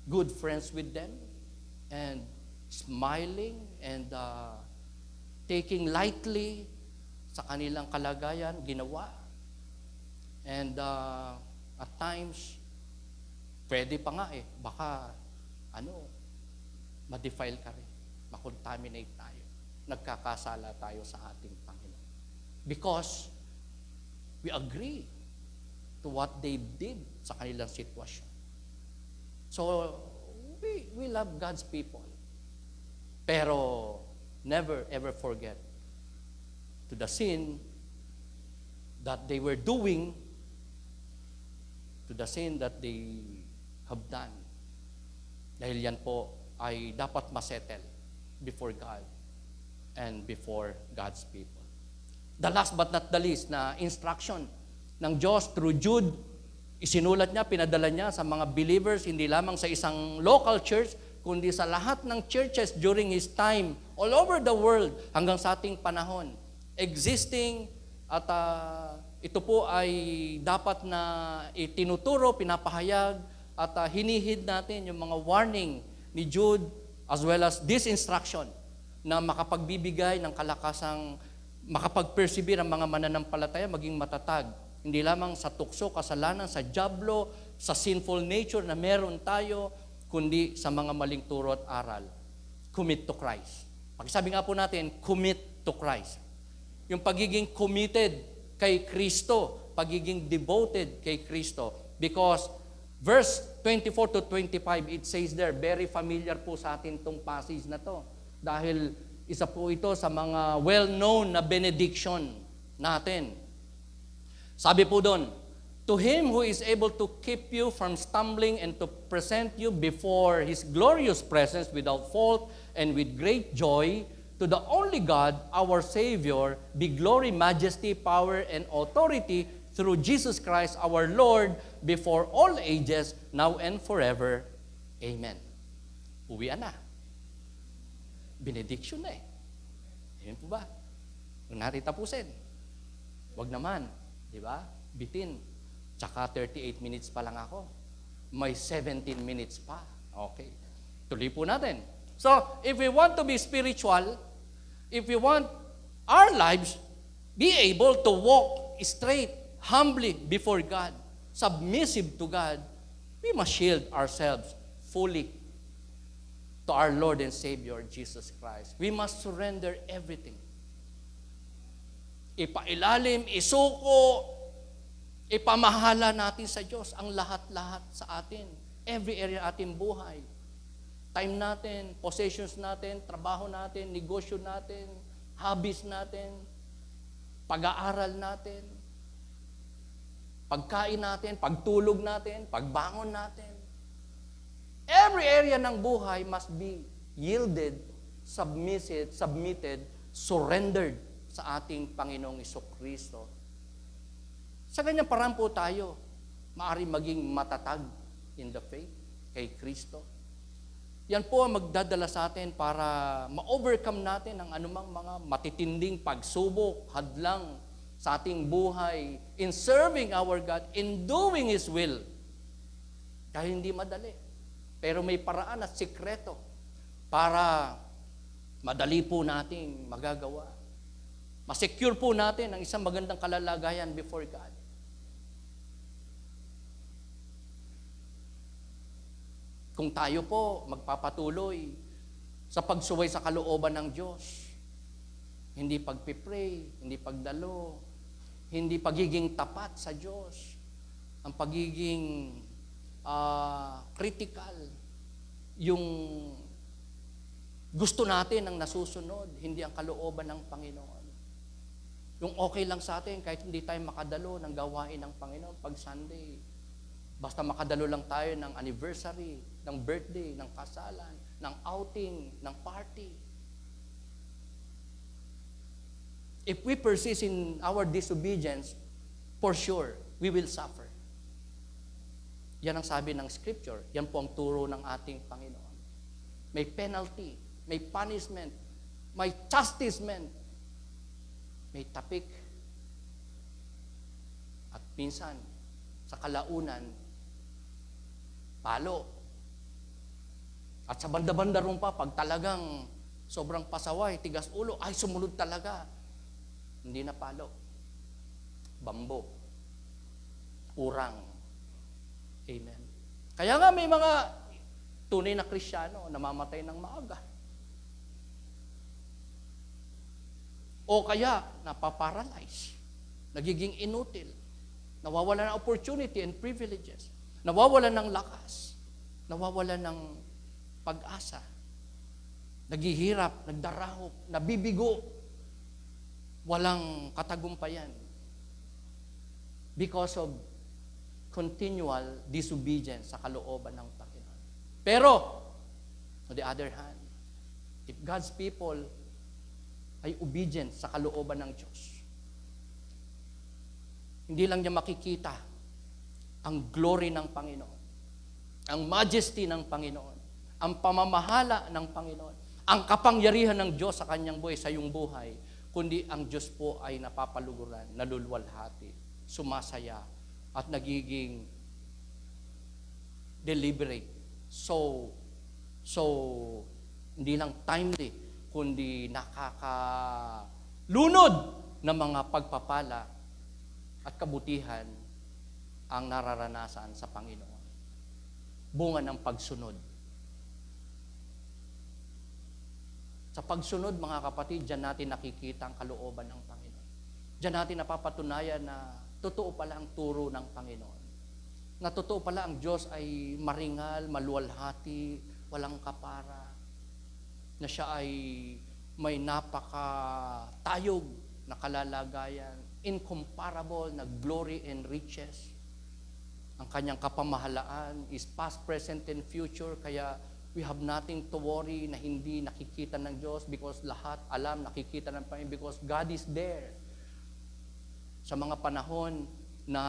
good friends with them, and smiling, and taking lightly sa kanilang kalagayan, ginawa. And at times, pwede pa nga baka, ma-defile ka rin, ma-contaminate tayo, nagkakasala tayo sa ating Panginoon. Because we agree to what they did sa kanilang sitwasyon. So, we love God's people. Pero, never ever forget to the sin that they were doing, to the sin that they have done. Dahil yan po ay dapat masettle before God and before God's people. The last but not the least na instruction ng Diyos through Jude, isinulat niya, pinadala niya sa mga believers, hindi lamang sa isang local church, kundi sa lahat ng churches during His time, all over the world, hanggang sa ating panahon. Existing at ito po ay dapat na itinuturo, pinapahayag, at hinihid natin yung mga warning ni Jude as well as this instruction na makapagbibigay ng kalakasang makapag-persevere ang mga mananampalataya, maging matatag. Hindi lamang sa tukso, kasalanan, sa jablo, sa sinful nature na meron tayo, kundi sa mga maling turo at aral. Commit to Christ. Pakisabi nga po natin, commit to Christ. Yung pagiging committed kay Kristo, pagiging devoted kay Kristo. Because verse 24 to 25, it says there, very familiar po sa atin itong passage na to. Dahil isa po ito sa mga well-known na benediction natin. Sabi po doon, to Him who is able to keep you from stumbling and to present you before His glorious presence without fault and with great joy, to the only God, our Savior, be glory, majesty, power, and authority through Jesus Christ our Lord, before all ages, now and forever. Amen. Uwian na. Benediction na Amen po ba? Kung natin tapusin. Wag naman. Di ba? Bitin. Tsaka 38 minutes pa lang ako. May 17 minutes pa. Okay. Tuloy po natin. So, if we want to be spiritual, if we want our lives be able to walk straight, humbly before God, submissive to God, we must shield ourselves fully to our Lord and Savior, Jesus Christ. We must surrender everything. Ipailalim, isuko, ipamahala natin sa Diyos ang lahat-lahat sa atin. Every area ating buhay. Time natin, possessions natin, trabaho natin, negosyo natin, hobbies natin, pag-aaral natin, pagkain natin, pagtulog natin, pagbangon natin. Every area ng buhay must be yielded, submitted, surrendered sa ating Panginoong Jesucristo. Sa ganyang parang po tayo, maaari maging matatag in the faith kay Kristo. Yan po ang magdadala sa atin para ma-overcome natin ang anumang mga matitinding pagsubok, hadlang sa ating buhay in serving our God, in doing His will. Dahil hindi madali. Pero may paraan at sikreto para madali po nating magagawa. Masecure po natin ang isang magandang kalalagayan before God. Kung tayo po magpapatuloy sa pagsuway sa kalooban ng Diyos, hindi pagpipray, hindi pagdalo, hindi pagiging tapat sa Diyos, ang pagiging critical, yung gusto natin ang nasusunod, hindi ang kalooban ng Panginoon. Yung okay lang sa atin, kahit hindi tayo makadalo ng gawain ng Panginoon pag Sunday. Basta makadalo lang tayo ng anniversary, ng birthday, ng kasalan, ng outing, ng party. If we persist in our disobedience, for sure, we will suffer. Yan ang sabi ng Scripture. Yan po ang turo ng ating Panginoon. May penalty, may punishment, may chastisement, may tapik. At minsan, sa kalaunan, palo. At sa banda-banda ron pa, pag talagang sobrang pasaway, tigas ulo, ay sumunod talaga. Hindi na palo. Bambo. Urang. Amen. Kaya nga may mga tunay na Kristiyano namamatay ng maaga. O kaya napaparalyze. Nagiging inutil. Nawawalan ng opportunity and privileges. Nawawalan ng lakas. Nawawalan ng pag-asa. Naghihirap, nagdarahop, nabibigo. Walang katagumpayan. Because of continual disobedience sa kalooban ng Panginoon. Pero, on the other hand, if God's people ay obedient sa kalooban ng Diyos, hindi lang niya makikita ang glory ng Panginoon, ang majesty ng Panginoon, ang pamamahala ng Panginoon, ang kapangyarihan ng Diyos sa kanyang buhay, sa iyong buhay, kundi ang Diyos po ay napapaluguran, nalulwalhati, sumasaya, at nagiging deliberate. So, hindi lang timely, kundi nakakalunod ng mga pagpapala at kabutihan ang nararanasan sa Panginoon. Bunga ng pagsunod. Sa pagsunod, mga kapatid, diyan natin nakikita ang kalooban ng Panginoon. Diyan natin napapatunayan na totoo pala ang turo ng Panginoon. Na totoo pala ang Diyos ay maringal, maluwalhati, walang kapara. Na siya ay may napakatayog na kalalagayan, incomparable na glory and riches. Ang kanyang kapamahalaan is past, present, and future, kaya we have nothing to worry na hindi nakikita ng Diyos because lahat alam, nakikita ng Panginoon because God is there. Sa mga panahon na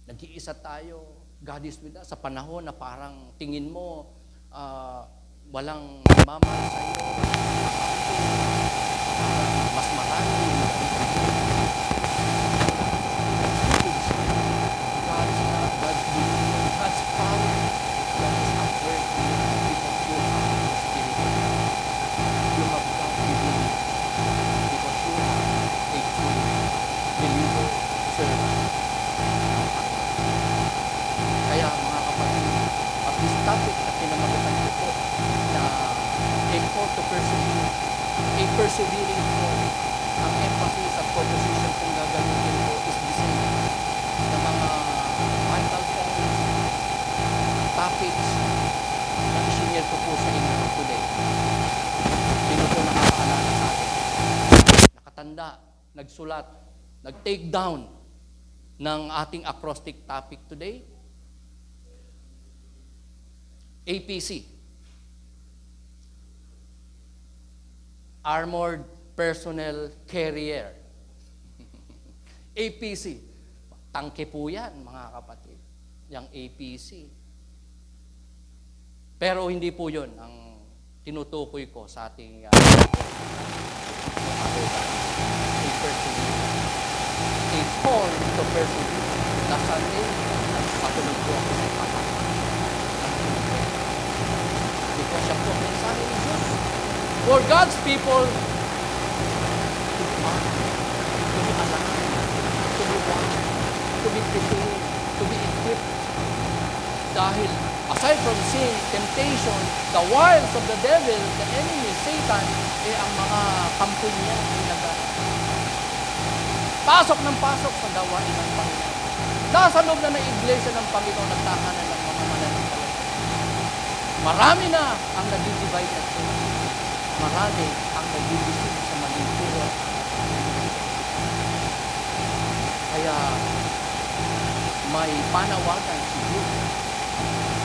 nag-iisa tayo, God is with us. Sa panahon na parang tingin mo, walang mamamahal sa iyo, mas marami. God's power, God is at work because you have the Spirit. You have God within you because you have a true believer, servant. Kaya mga kapatid, at this topic na pinamagutan ko po na a call to persevere, a persevering call, ang emphasis at proposition kung gagamitin ko is the same na mga vital points, topics na isinyer ko po sa inyo today. Sino po nakakaalala sa atin? Nakatanda, nagsulat, nag-take down ng ating acrostic topic today. APC. Armored Personnel Carrier. APC. Tangke po yan, mga kapatid. Yung APC. Pero hindi po yun ang tinutukoy ko sa ating a call to persevere. Last Sunday, patuloy po ako sa pagkakataon. Because siya po ang mensahe ng Diyos. For God's people to be armed, to be alive, to be watched, to be prepared, to be equipped. Dahil aside from sin, temptation, the wiles of the devil, the enemy, Satan, ang mga kampo niya ay pasok ng pasok sa gawain ng Panginoon. Nasa loob na ng iglesia ng Panginoon at tahanan ng mga mananampalataya. Marami na ang nag-divide at church. Marami ang nag-divide sa maling turo. Kaya may panawagan si Jude,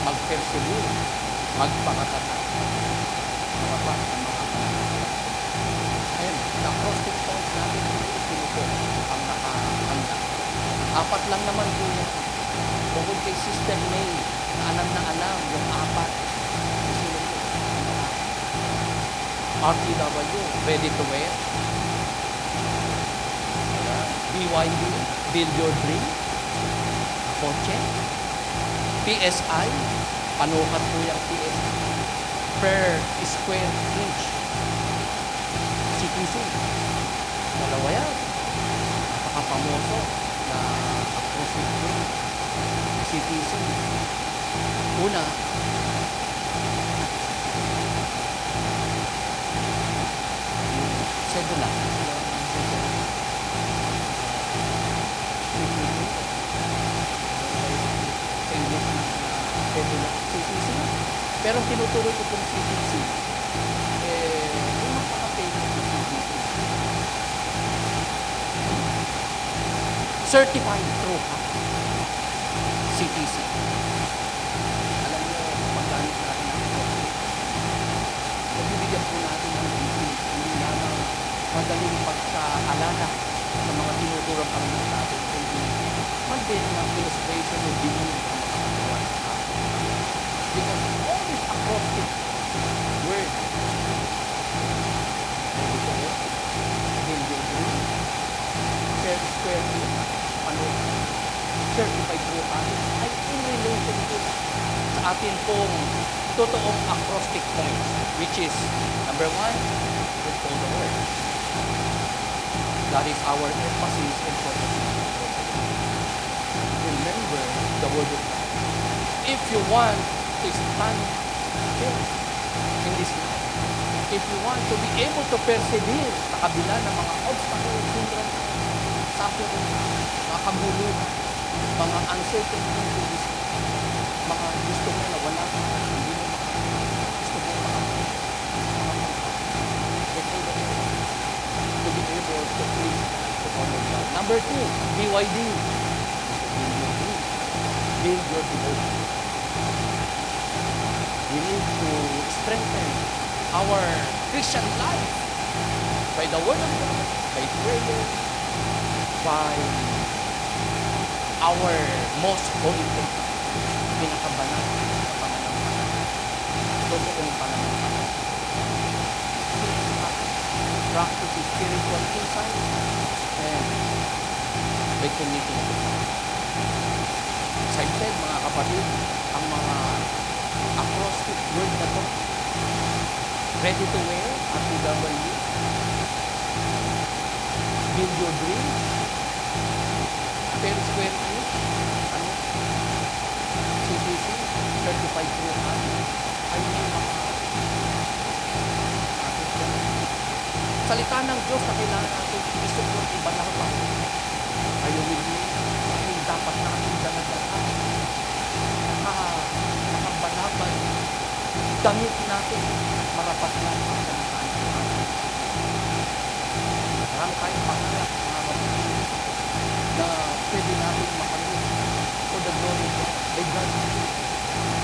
mag-persevere, magpakatatag, marapat ang mga pananampalataya. Ayun, na-acrostic points natin, ito po ang nakahanda. 4 lang naman po yan. Bukod kay Sister May, na alam yung 4. Sino po? RTW, ready to wear. BYD, build your dream. Kotse. PSI, panukat po yung PSI. Per square inch. CTC. Dalawa yan. Napakapamoso na acrostic dream. CTC. Una, sedula. CTC. Pero tinutuloy ko pong CTC, yung napaka-famous na CTC. Certified True Hack. CTC. Alam niyo, paggamit natin ng CTC, nagbibigyan po natin ng hindi lamang madaling pagkaalala sa mga tinuturang Panginoon natin, kundi mag-din ng illustration ng dinig ang makakagawa sa atin. Because all these acrostic words, per square feet, certified true hack, ay in relation to sa atin pong totoong acrostic points, which is, number 1, let's call the word. That is our emphasis and focus. Remember the word of God. If you want to stand firm in this life, if you want to be able to persevere sa kabila ng mga obstacles, hindrances, suffering, mga kabuluhan, mga uncertainties in this life, mga gusto mo na wala ka, hindi mo gusto mo to be able to please to honor God. Number 2, BYD. Build your devotion. We need to strengthen our Christian life by the Word of God, by prayer, by our most holy faith. Pinakabanal na pananampalataya. Totoong pananampalataya. Practice spiritual insight and by committing to God. As I said, mga kapatid, ang mga acrostic word na to, ready to wear, RTW, build your dream, per square feet, CTC, certified true hack, ay may mga salita ng Diyos na kailangan natin isupport ibalaban. Are you with me? Dahil dapat natin dalagaan. Nakabalaban. Damit natin. Marapat na ang salitaan ng atin. Marami tayong pangarap, mga kapatid, na pwede natin makamit for the glory of God. By God's grace.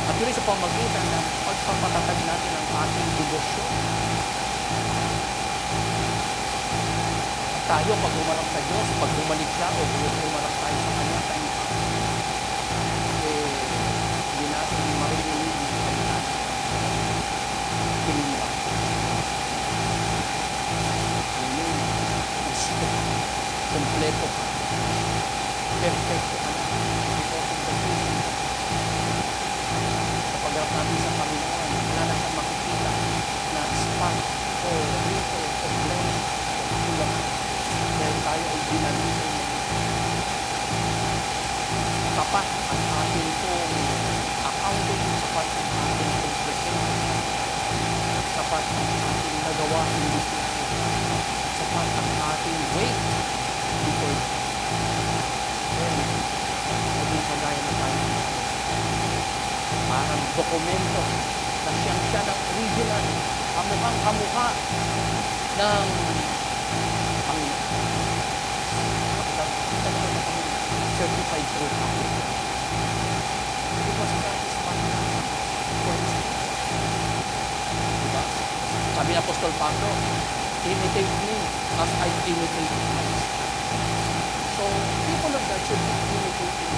At yun sa pamagitan ng pagpapatatag natin ang ating debosyon. Tayo, pag umarap sa Diyos, pag bumalik siya o umarap tayo sa Kanya, hindi natin maririnig yung salita. Pinimba. Gusto. Kompleto ka. Perfecto ka na. Because of the grace. Sa pagharap natin sa Panginoon, wala na siyang makikita na spot o wrinkle o blame o kulang. Dahil tayo ay dinalisin ng sapat ang ating pong accounting, sapat ang ating pong present, sapat ang ating nagawa in this life, sapat ang ating weight before then maging kagaya na tayo parang dokumento na siyang siya ng original, kamukhang kamukha ng Panginoon. Kita naman sa Panginoon. certified true prophet. Because God is partner for His people. Diba? Sabi ni Apostol Pablo, imitate me as I imitate Christ. So, people of God should be imitating.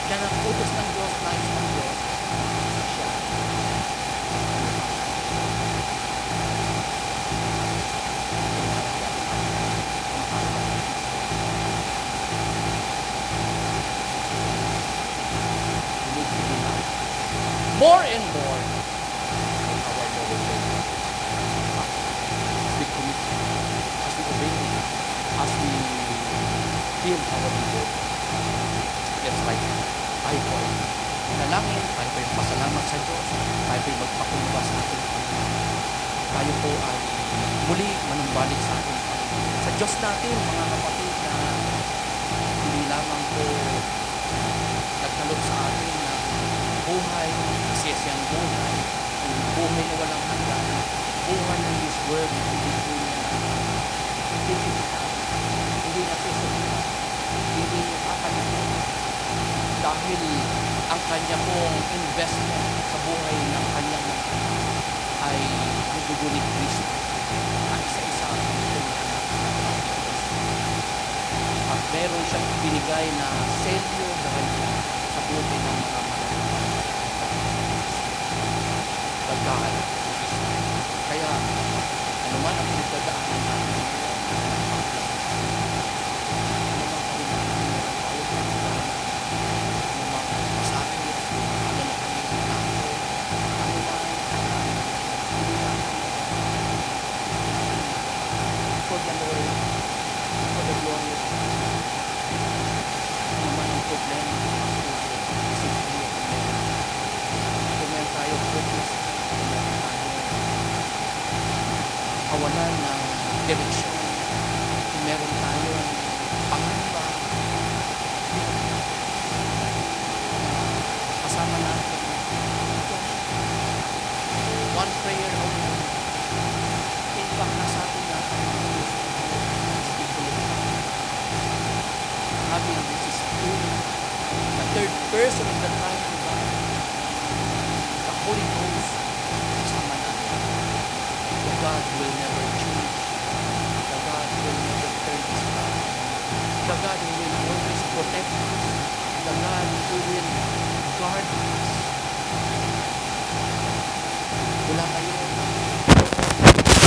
Kaya ang utos ng Diyos, nais ng Diyos, siya. More and more, our Lord as we commit, as we obey Him, as we build our Lord. That's right. Tayo po ay nalangin, tayo po ay pasalamat sa Diyos, tayo po ay magpakumbas sa ating Panginoon. Tayo po ay muli manumbalik sa ating Panginoon. Sa Diyos natin, mga kapatid, na hindi lamang po nagkalog sa atin na buhay, kasiyasiyang buhay, yung buhay na walang hanggan, buhay ng this world, hindi po niya hindi nasusunod, hindi nakakalimutan. Dahil ang kanya pong investment sa buhay ng kanyang mga anak ay ang dugo ni Kristo at isa-isa ang kanyang anak na at meron siyang binigay na selyo na kanya sa buhay ng mga mananampalataya. Pagkahan. Kaya, ano man ang pinagdadaanan natin, kawalan ng direksyon. Kung meron tayong pangamba, kasama natin. One prayer only. Impact na sa atin natin. Having this is the third person of the Trinity God, the Holy Ghost, kasama natin. The God will never change. The God will never turn His back. The God who will always protect us. The God who will guard us. Mula ngayon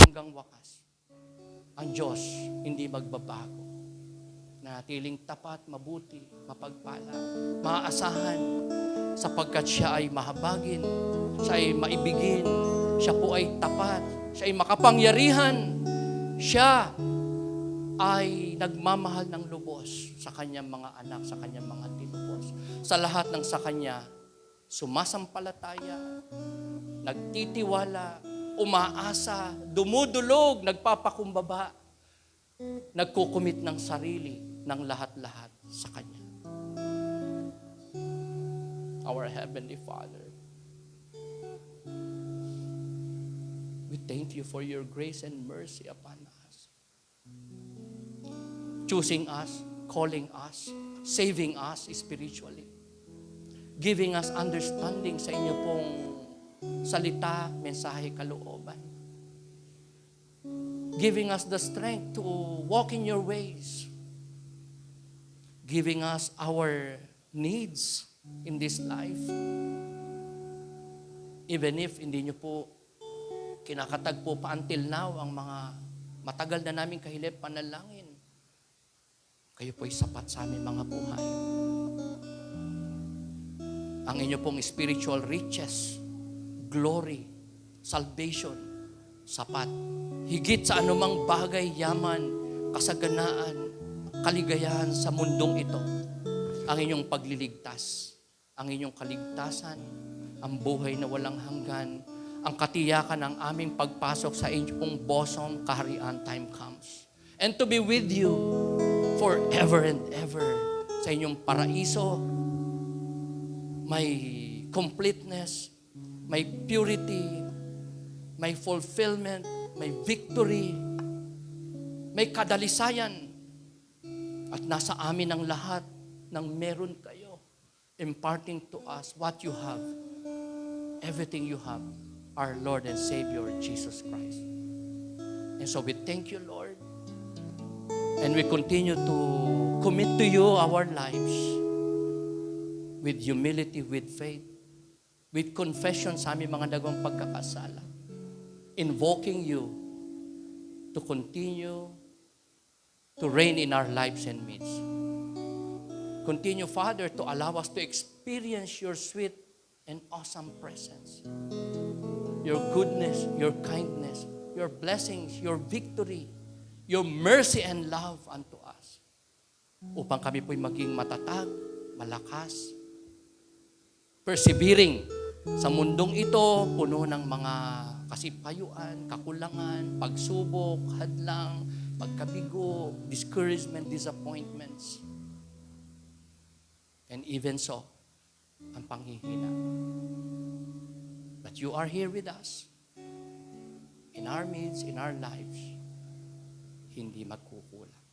hanggang wakas, ang Diyos hindi magbabago. Natiling tapat, mabuti, mapagpala, maaasahan, sapagkat siya ay mahabagin, siya ay maibigin, siya po ay tapat, siya ay makapangyarihan, siya ay nagmamahal ng lubos sa kanyang mga anak, sa kanyang mga tinubos. Sa lahat ng sa kanya, sumasampalataya, nagtitiwala, umaasa, dumudulog, nagpapakumbaba, nagkukumit ng sarili ng lahat-lahat sa Kanya. Our Heavenly Father, we thank You for Your grace and mercy upon us. Choosing us, calling us, saving us spiritually, giving us understanding sa Inyo pong salita, mensahe, kalooban. Giving us the strength to walk in Your ways. Giving us our needs in this life. Even if hindi Niyo po kinakatagpo pa until now ang mga matagal na naming kahilip panalangin, kayo po'y sapat sa aming mga buhay. Ang inyo pong spiritual riches, glory, salvation, sapat. Higit sa anumang bagay, yaman, kasaganaan, kaligayahan sa mundong ito. Ang inyong pagliligtas, ang inyong kaligtasan, ang buhay na walang hanggan, ang katiyakan ng aming pagpasok sa inyong bosom, kaharian, time comes. And to be with You forever and ever. Sa inyong paraiso, may completeness, may purity, may fulfillment, may victory, may kadalisayan. At nasa amin ang lahat ng meron kayo, imparting to us what you have, everything you have, our Lord and Savior, Jesus Christ. And so we thank you, Lord, and we continue to commit to you our lives with humility, with faith, with confession sa aming mga nagawang pagkakasala, invoking you to continue to reign in our lives and midst. Continue, Father, to allow us to experience your sweet and awesome presence, your goodness, your kindness, your blessings, your victory, your mercy and love unto us, upang kami po'y maging matatag, malakas, persevering sa mundong ito, puno ng mga kasipayuan, kakulangan, pagsubok, hadlang, pagkabigo, discouragement, disappointments. And even so, ang panghihina. But you are here with us, in our midst, in our lives, hindi magkukulang.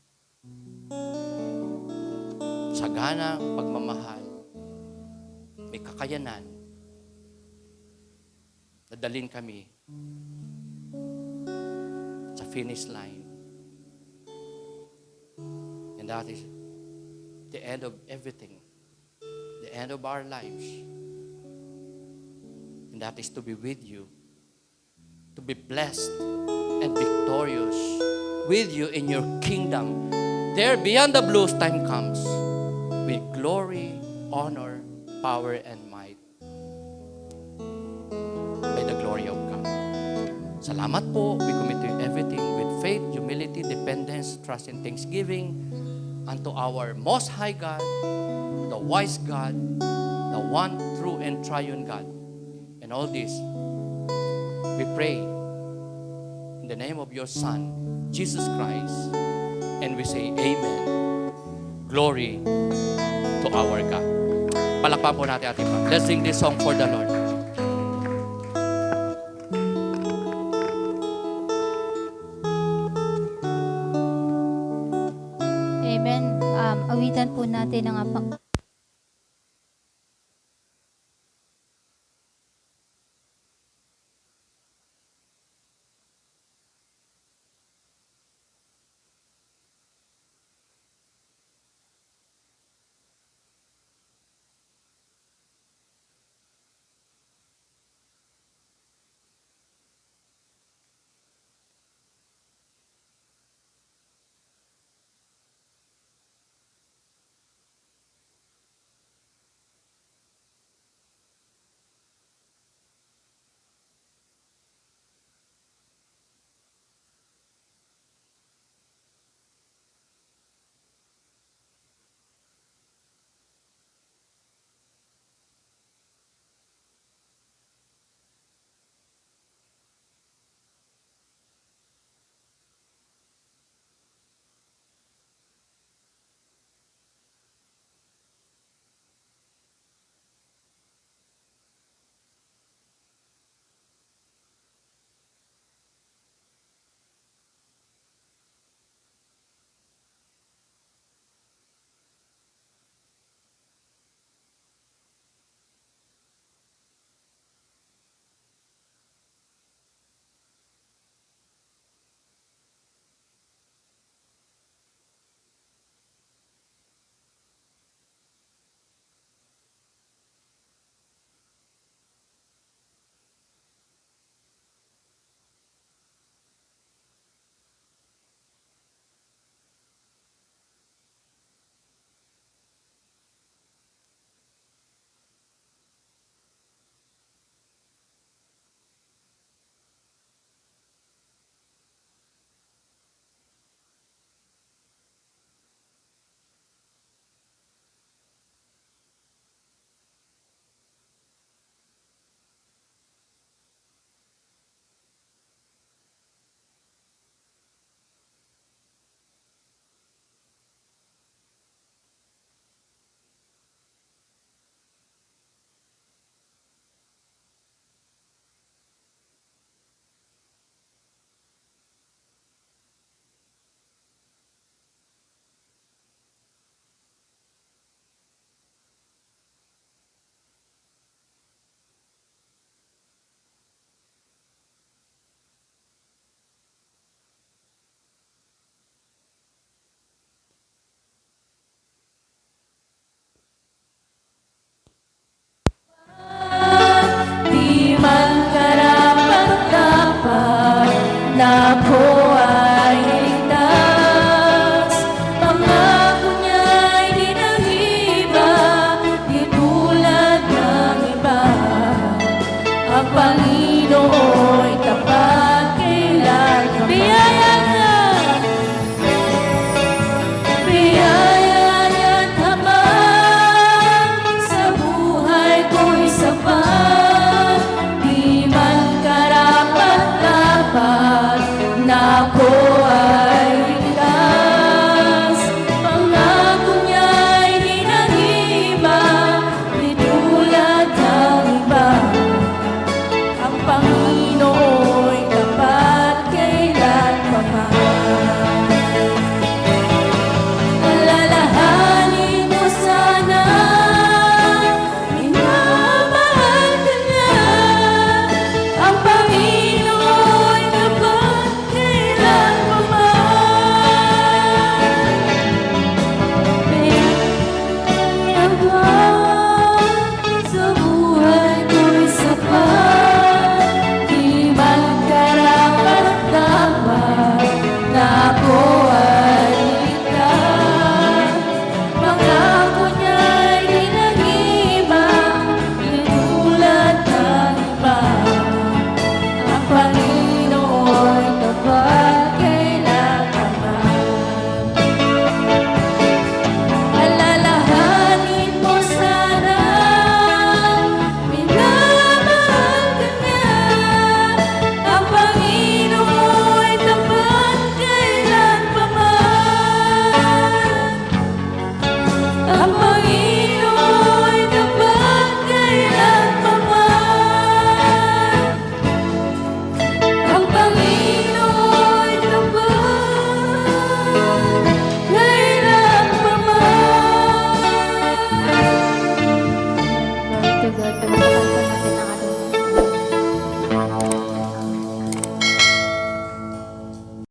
Sagana ang pagmamahal, may kakayanan, nadalin kami sa finish line. And that is the end of everything, the end of our lives. And that is to be with you, to be blessed and victorious with you in your kingdom. There beyond the blues time comes with glory, honor, power, and might by the glory of God. Salamat po. We commit to you everything with faith, humility, dependence, trust, and thanksgiving unto our most high God, the wise God, the one true and triune God. And all this, we pray in the name of your Son, Jesus Christ, and we say amen. Glory to our God. Palakpan po natin ating Panginoon. Let's sing this song for the Lord. Amen. Awitan po natin ang